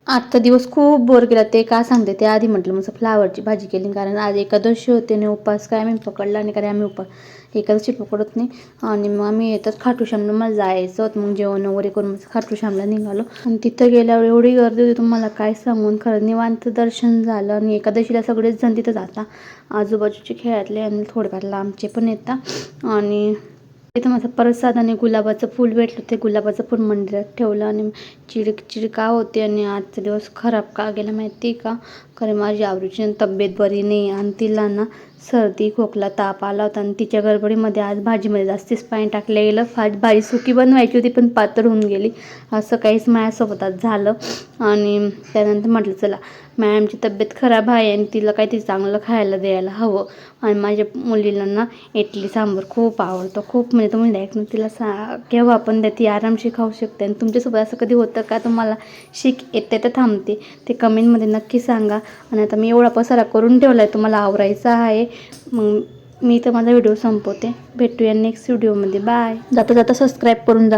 आजचा दिवस खूप बोर गेला. ते का सांगते ते आधी म्हटलं, मग फ्लावरची भाजी केली, कारण आज एकादशी होते आणि उपवास काय आम्ही पकडला नाही, कारण आम्ही एकादशी पकडत नाही. आणि मग आम्ही येतच खाटूश्यामला मला जायचं होतं, मग जेवण वगैरे करून खाटूश्यामला निघालो. आणि तिथं गेल्यावर एवढी गर्दी होती तुम्हाला काय सांगून. खरं निवांत दर्शन झालं. आणि एकादशीला सगळेच जण तिथं जातात, आजूबाजूचे खेळातले आणि थोडेफार लांबचे पण येतात. आणि तिथं माझं प्रसाद आणि गुलाबाचं फूल भेटलं, ते गुलाबाचं फूल मंदिरात ठेवलं. आणि चिडका होते. आणि आजचा दिवस खराब का गेला माहिती का, कारण माझी आवडीची तब्येत बरी नाही आणि तिला ना सर्दी खोकला ताप आला होता. आणि तिच्या गडबडीमध्ये आज भाजीमध्ये जास्तीच पाणी टाकलं गेलं. भाजी सुकी बनवायची होती पण पातळ होऊन गेली. असं काहीच माझ्यासोबत आज झालं. आणि त्यानंतर म्हटलं चला, मॅडमची तब्येत खराब आहे आणि तिला काहीतरी चांगलं खायला द्यायला हवं. आणि माझ्या मुलीला ना इडली सांबार खूप आवडतं, खूप म्हणजे तुम्ही ऐकून तिला केव्हा पण द्या, ती आरामशी खाऊ शकते. आणि तुमच्यासोबत असं कधी होतं का, तुम्हाला शिक येते तर थांबते, ते कमेंटमध्ये नक्की सांगा. आणि आता मी एवढा पसारा करून ठेवला आहे, तुम्हाला आवरायचा आहे. मग मी तर माझा व्हिडिओ संपवते. भेटूया नेक्स्ट व्हिडिओमध्ये. बाय. जाता जाता सबस्क्राईब करून जा.